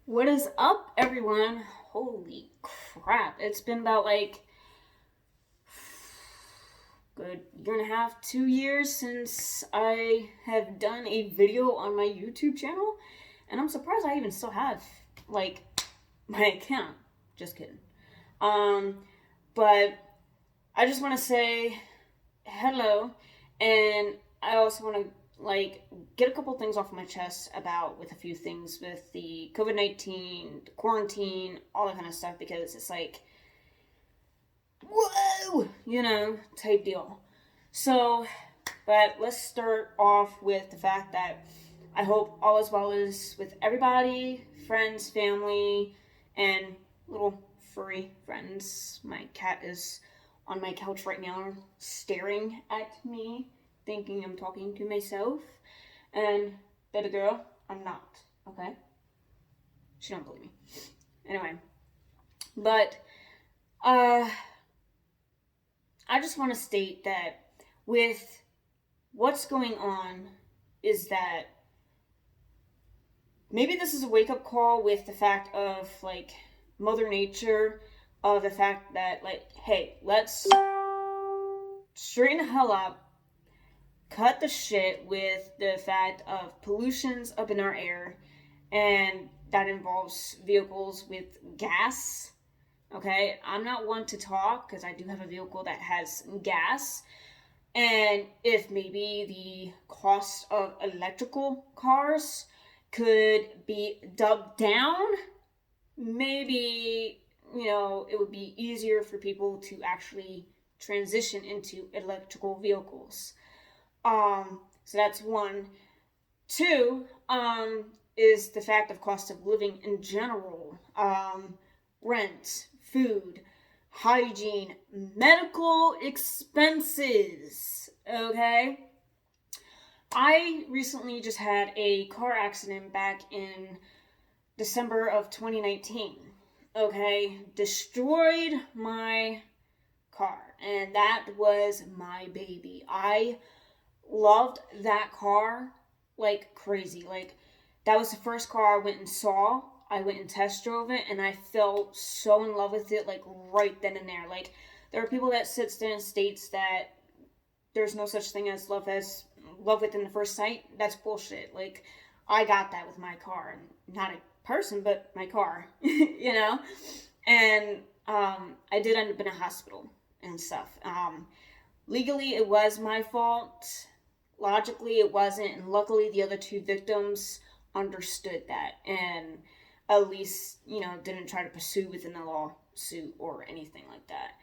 What is up, everyone? Holy crap. It's been about good year and a half, 2 years since I have done a video on my YouTube channel. And I'm surprised I even still have, my account. Just kidding. But I just want to say hello. And I also want to get a couple things off my chest with a few things with the COVID-19, the quarantine, all that kind of stuff, because it's whoa, type deal. So, but let's start off with the fact that I hope all is well is with everybody, friends, family, and little furry friends. My cat is on my couch right now staring at me, thinking I'm talking to myself. And baby girl, I'm not, okay? She don't believe me. Anyway, but I just want to state that with what's going on is that maybe this is a wake-up call with the fact of Mother Nature, of the fact that hey, let's straighten the hell up, cut the shit with the fact of pollution's up in our air, and that involves vehicles with gas. Okay, I'm not one to talk because I do have a vehicle that has gas, and if maybe the cost of electrical cars could be dubbed down, maybe it would be easier for people to actually transition into electrical vehicles. So that's one. Two, is the fact of cost of living in general. Rent, food, hygiene, medical expenses. Okay? I recently just had a car accident back in December of 2019. Okay? Destroyed my car. And that was my baby. I loved that car like crazy. That was the first car I went and saw. I went and test drove it, and I fell so in love with it right then and there. There are people that sit there and states that there's no such thing as love within the first sight. That's bullshit. I got that with my car. Not a person, but my car. And I did end up in a hospital and stuff. Legally, it was my fault. Logically, it wasn't, and luckily the other two victims understood that and at least, didn't try to pursue within a lawsuit or anything like that.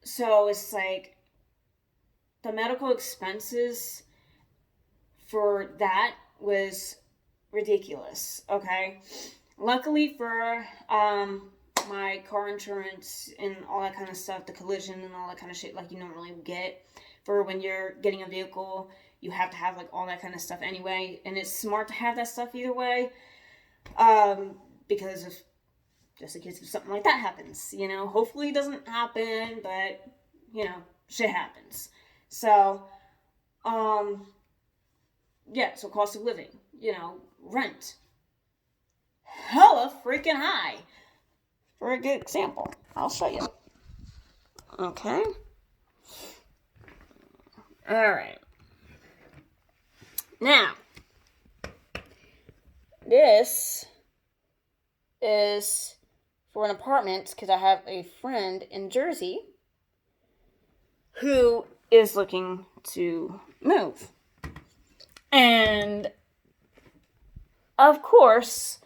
So it's the medical expenses for that was ridiculous, okay? Luckily for my car insurance and all that kind of stuff, the collision and all that kind of shit you normally get for when you're getting a vehicle, you have to have all that kind of stuff anyway, and it's smart to have that stuff either way, because of just in case if something like that happens, hopefully it doesn't happen, but shit happens. So so cost of living, rent, hella freaking high. For a good example, I'll show you. Okay. All right. Now, this is for an apartment because I have a friend in Jersey who is looking to move. And, of course,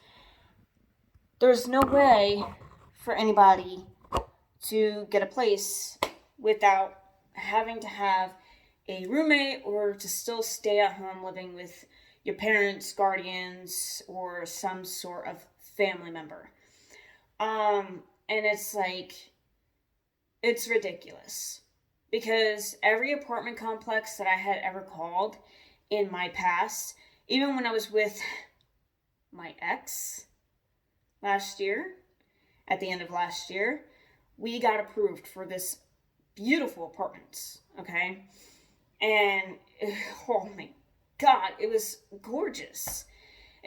there's no way for anybody to get a place without having to have a roommate or to still stay at home living with your parents, guardians, or some sort of family member. And it's it's ridiculous because every apartment complex that I had ever called in my past, even when I was with my ex last year, at the end of last year, we got approved for this beautiful apartments, okay? And, oh my God, it was gorgeous.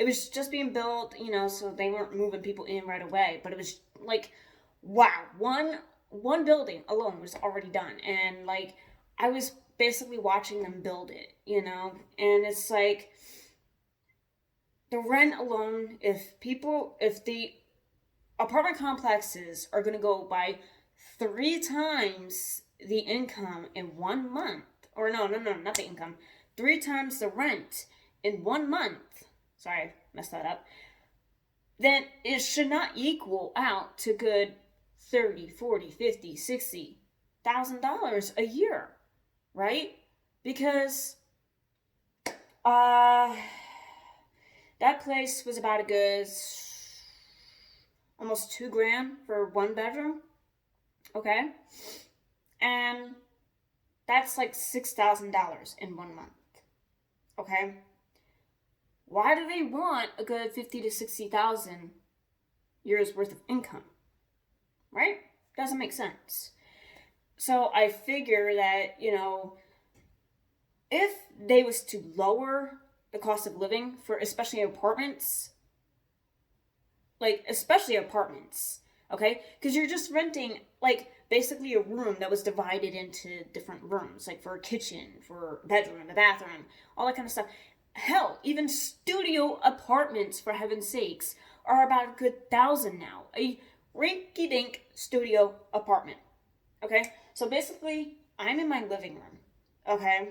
It was just being built, so they weren't moving people in right away. But it was like, wow, one building alone was already done, and like I was basically watching them build it, and it's like the rent alone. If the apartment complexes are going to go by 3 times the income in 1 month, or no, not the income, 3 times the rent in 1 month. Sorry, messed that up. Then it should not equal out to good 30, 40, 50, $60,000 a year, right? Because that place was about a good almost $2,000 for 1 bedroom. Okay? And that's like $6,000 in 1 month. Okay? Why do they want a good 50 to 60,000 years worth of income? Right? Doesn't make sense. So I figure that, if they was to lower the cost of living for especially apartments, okay? Because you're just renting, like, basically a room that was divided into different rooms, like for a kitchen, for a bedroom, a bathroom, all that kind of stuff. Hell, even studio apartments, for heaven's sakes, are about a good $1,000 now. A rinky-dink studio apartment, okay? So basically, I'm in my living room, okay?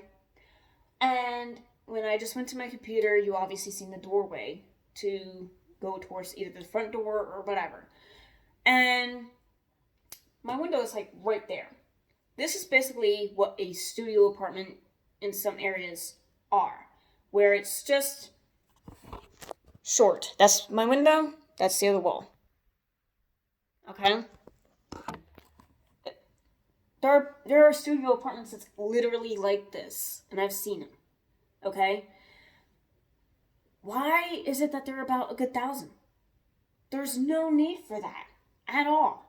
And when I just went to my computer, you obviously seen the doorway to go towards either the front door or whatever. And my window is like right there. This is basically what a studio apartment in some areas are, where it's just short. That's my window, that's the other wall. Okay? There are studio apartments that's literally like this, and I've seen them. Okay? Why is it that they're about a good $1,000? There's no need for that at all.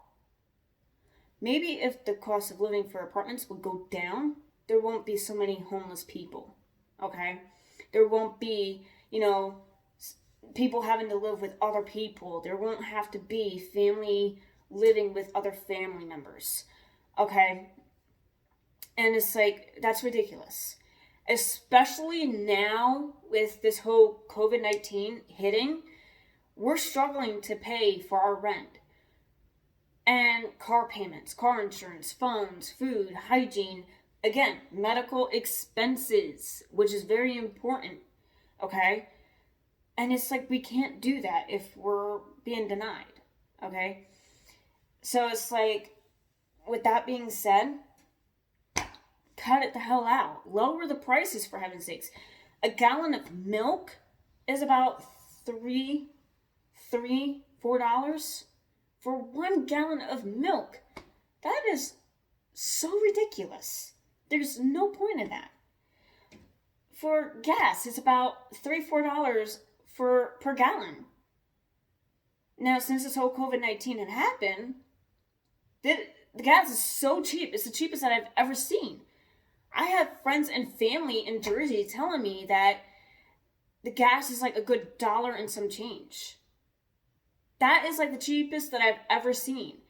Maybe if the cost of living for apartments would go down, there won't be so many homeless people. Okay? There won't be, people having to live with other people. There won't have to be family living with other family members. Okay? And it's like, that's ridiculous. Especially now with this whole COVID-19 hitting, we're struggling to pay for our rent. And car payments, car insurance, phones, food, hygiene, again, medical expenses, which is very important, okay? And it's like we can't do that if we're being denied, okay? So it's like, with that being said, cut it the hell out. Lower the prices, for heaven's sakes. A gallon of milk is about $4 for 1 gallon of milk. That is so ridiculous. There's no point in that. For gas, it's about $3-4 per gallon. Now, since this whole COVID-19 had happened, the gas is so cheap. It's the cheapest that I've ever seen. I have friends and family in Jersey telling me that the gas is like a good $1 and some change. That is like the cheapest that I've ever seen.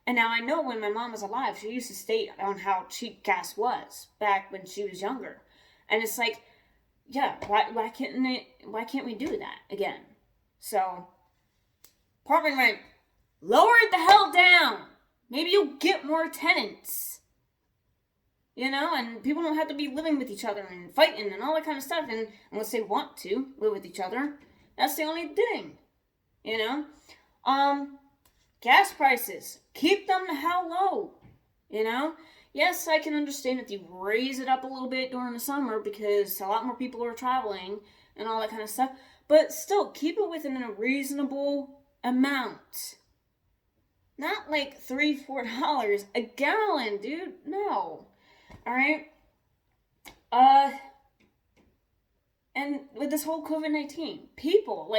And now I know when my mom was alive, she used to state on how cheap gas was back when she was younger. And it's like, yeah, why can't we do that again? So, apartment rent, lower it the hell down. Maybe you'll get more tenants. And people don't have to be living with each other and fighting and all that kind of stuff. And unless they want to live with each other, that's the only thing. Gas prices, keep them the hell low. Yes, I can understand if you raise it up a little bit during the summer because a lot more people are traveling and all that kind of stuff. But still, keep it within a reasonable amount. Not like $3-4 a gallon, dude. No. Alright? And with this whole COVID-19, people,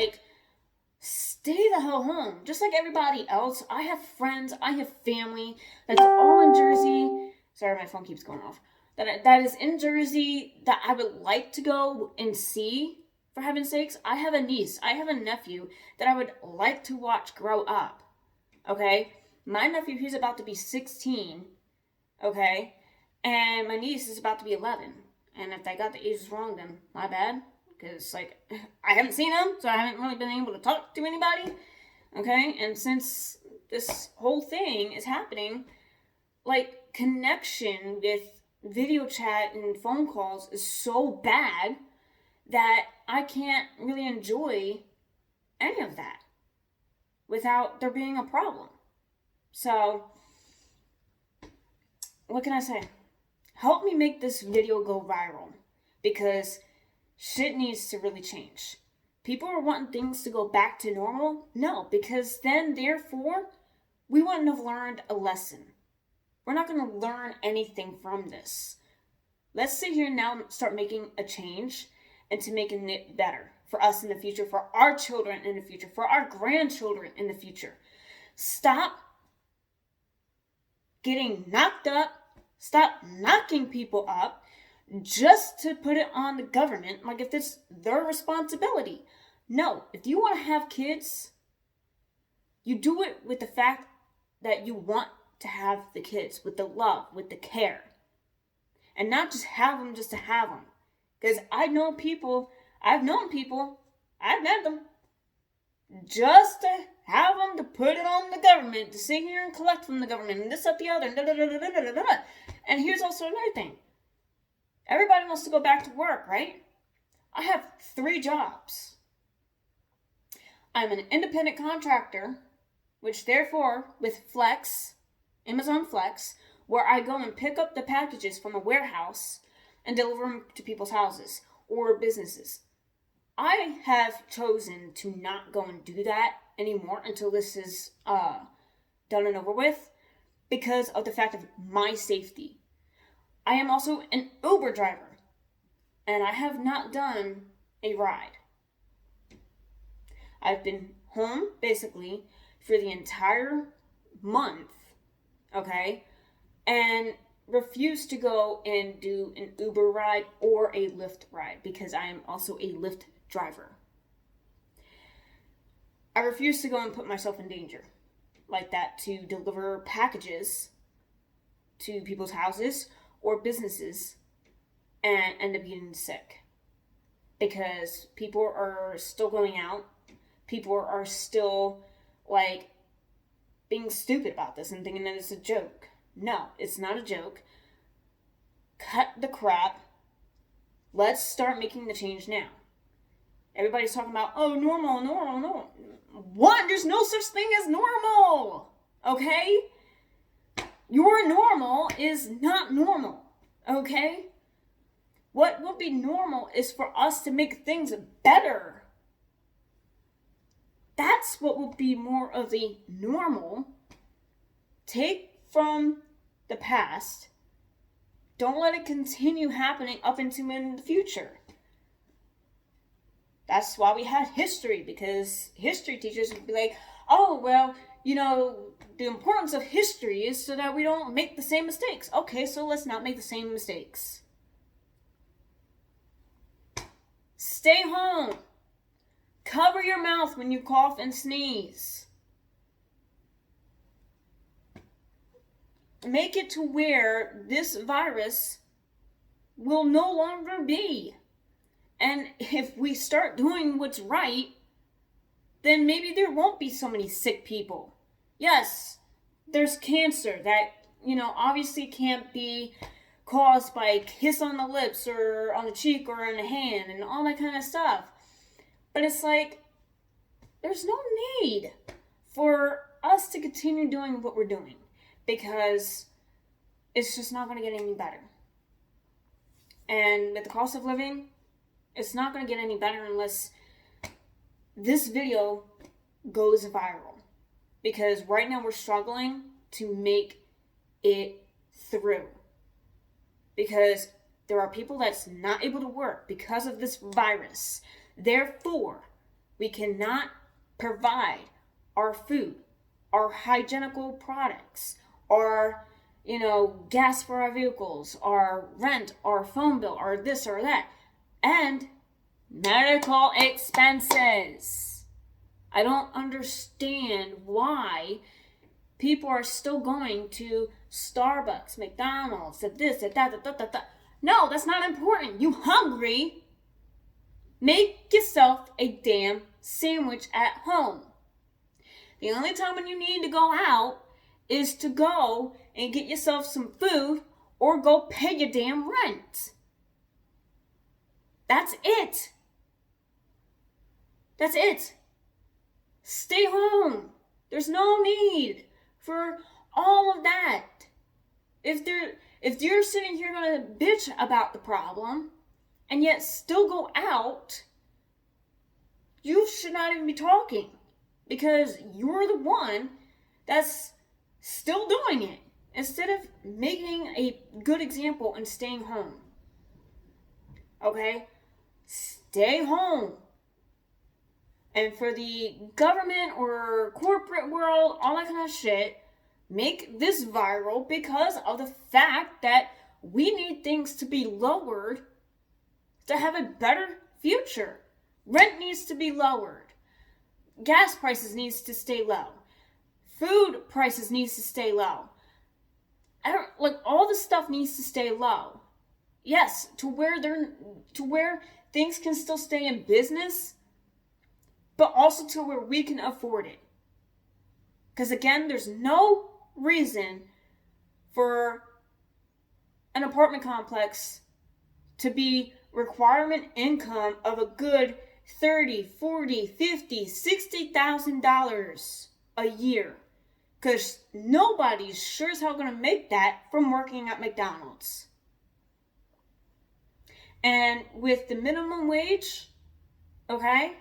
stay the hell home. Just like everybody else. I have friends, I have family that's all in Jersey. Sorry, my phone keeps going off. That is in Jersey that I would like to go and see For heaven's sakes, I have a niece, I have a nephew that I would like to watch grow up. Okay? My nephew, he's about to be 16. Okay? And my niece is about to be 11. And if I got the ages wrong, then my bad. Because, like, I haven't seen them, so I haven't really been able to talk to anybody. Okay? And since this whole thing is happening, like, connection with video chat and phone calls is so bad that I can't really enjoy any of that without there being a problem. So, what can I say? Help me make this video go viral, because shit needs to really change. People are wanting things to go back to normal? No, because then, therefore, we wouldn't have learned a lesson. We're not going to learn anything from this. Let's sit here now and start making a change into making it better for us in the future, for our children in the future, for our grandchildren in the future. Stop getting knocked up. Stop knocking people up just to put it on the government, like if it's their responsibility. No, if you want to have kids, you do it with the fact that you want to have the kids, with the love, with the care. And not just have them just to have them. Because I've known people, I've met them, just to have them, to put it on the government, to sit here and collect from the government, and this, that, the other, and And here's also another thing. Everybody wants to go back to work, right? I have 3 jobs. I'm an independent contractor, which therefore, with Flex, Amazon Flex, where I go and pick up the packages from a warehouse and deliver them to people's houses or businesses. I have chosen to not go and do that anymore until this is done and over with, because of the fact of my safety. I am also an Uber driver, and I have not done a ride. I've been home, basically, for the entire month, okay, and refuse to go and do an Uber ride or a Lyft ride, because I am also a Lyft driver. I refuse to go and put myself in danger like that to deliver packages to people's houses or businesses and end up getting sick, because people are still going out. People are still, like, being stupid about this and thinking that it's a joke. No, it's not a joke. Cut the crap. Let's start making the change now. Everybody's talking about, oh, normal. One, there's no such thing as normal. Okay? Your normal is not normal. Okay? What will be normal is for us to make things better. That's what will be more of the normal. Take from the past. Don't let it continue happening up into in the future. That's why we had history, because history teachers would be like, oh, well, you know, the importance of history is so that we don't make the same mistakes. Okay, so let's not make the same mistakes. Stay home. Cover your mouth when you cough and sneeze. Make it to where this virus will no longer be. And if we start doing what's right, then maybe there won't be so many sick people. Yes, there's cancer that, you know, obviously can't be caused by a kiss on the lips or on the cheek or in the hand and all that kind of stuff. But it's like, there's no need for us to continue doing what we're doing, because it's just not going to get any better. And with the cost of living, it's not going to get any better unless this video goes viral. Because right now we're struggling to make it through. Because there are people that's not able to work because of this virus. Therefore, we cannot provide our food, our hygienical products, our, you know, gas for our vehicles, our rent, our phone bill, or this or that. And medical expenses. I don't understand why people are still going to Starbucks, McDonald's, this, that. No, that's not important. You hungry? Make yourself a damn sandwich at home. The only time when you need to go out is to go and get yourself some food or go pay your damn rent. That's it. That's it. Stay home. There's no need for all of that. If you're sitting here gonna bitch about the problem and yet still go out, you should not even be talking, because you're the one that's still doing it instead of making a good example and staying home. Okay? Stay home. And for the government or corporate world, all that kind of shit, make this viral because of the fact that we need things to be lowered to have a better future. Rent needs to be lowered. Gas prices needs to stay low. Food prices needs to stay low. All the stuff needs to stay low. Yes, to where things can still stay in business, but also to where we can afford it. Because again, there's no reason for an apartment complex to be requirement income of a good $30, $40, $50, $60,000 a year. Because nobody's sure as hell going to make that from working at McDonald's. And with the minimum wage, okay,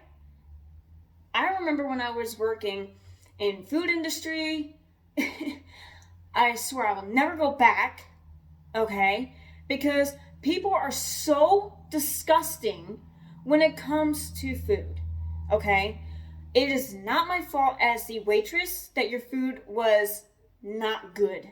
I remember when I was working in food industry, I swear I will never go back, okay, because people are so disgusting when it comes to food, okay? It is not my fault as the waitress that your food was not good,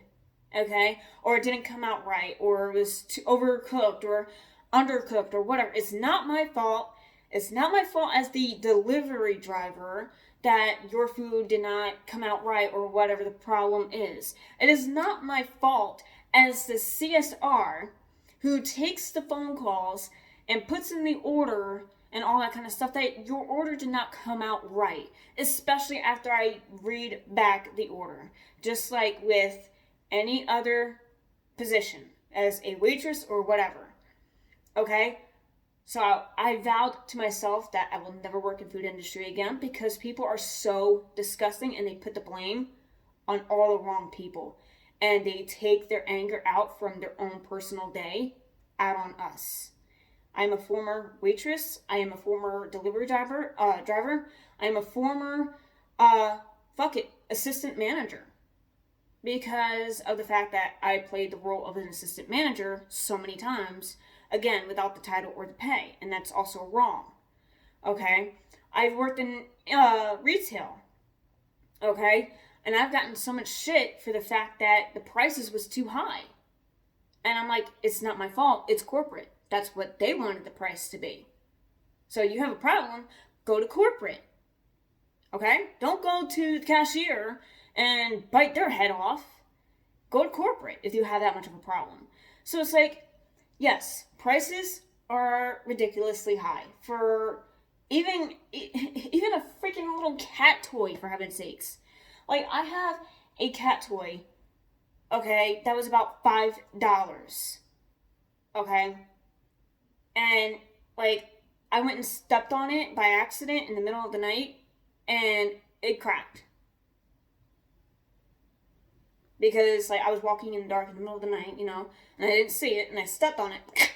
okay? Or it didn't come out right, or it was too overcooked or undercooked or whatever. It's not my fault. It's not my fault as the delivery driver that your food did not come out right or whatever the problem is. It is not my fault as the CSR who takes the phone calls and puts in the order and all that kind of stuff that your order did not come out right, especially after I read back the order. Just like with any other position as a waitress or whatever. Okay? So I vowed to myself that I will never work in food industry again because people are so disgusting and they put the blame on all the wrong people. And they take their anger out from their own personal day out on us. I am a former waitress. I am a former delivery driver. I am a former, assistant manager. Because of the fact that I played the role of an assistant manager so many times, again, without the title or the pay. And that's also wrong. Okay? I've worked in retail. Okay? And I've gotten so much shit for the fact that the prices was too high. And I'm like, it's not my fault. It's corporate. That's what they wanted the price to be. So you have a problem, go to corporate. Okay? Don't go to the cashier and bite their head off. Go to corporate if you have that much of a problem. So it's like, yes, prices are ridiculously high for even a freaking little cat toy, for heaven's sakes. Like, I have a cat toy, okay, that was about $5. Okay? And, like, I went and stepped on it by accident in the middle of the night, and it cracked. Because, like, I was walking in the dark in the middle of the night, and I didn't see it, and I stepped on it,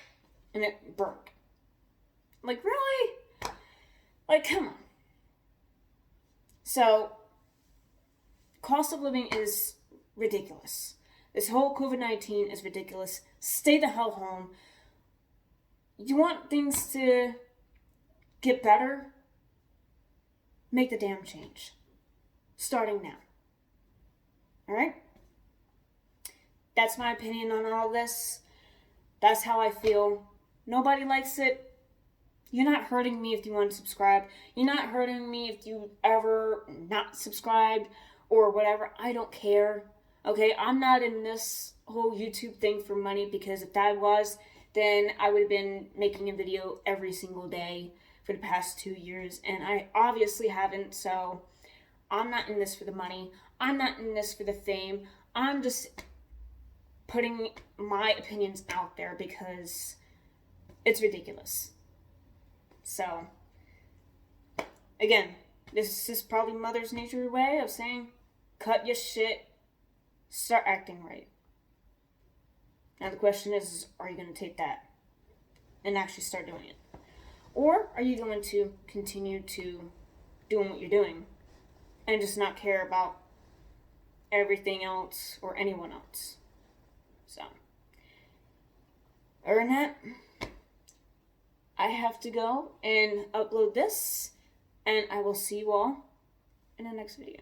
and it broke. Like, really? Like, come on. So, cost of living is ridiculous. This whole COVID-19 is ridiculous. Stay the hell home. You want things to get better? Make the damn change. Starting now. Alright? That's my opinion on all this. That's how I feel. Nobody likes it. You're not hurting me if you want to subscribe. You're not hurting me if you ever not subscribed or whatever. I don't care. Okay, I'm not in this whole YouTube thing for money, because if that was, then I would have been making a video every single day for the past 2 years, and I obviously haven't, so I'm not in this for the money. I'm not in this for the fame. I'm just putting my opinions out there because it's ridiculous. So, again, this is probably Mother's Nature way of saying, cut your shit, start acting right. Now the question is, are you going to take that and actually start doing it? Or are you going to continue to doing what you're doing and just not care about everything else or anyone else? So, other than that, I have to go and upload this, and I will see you all in the next video.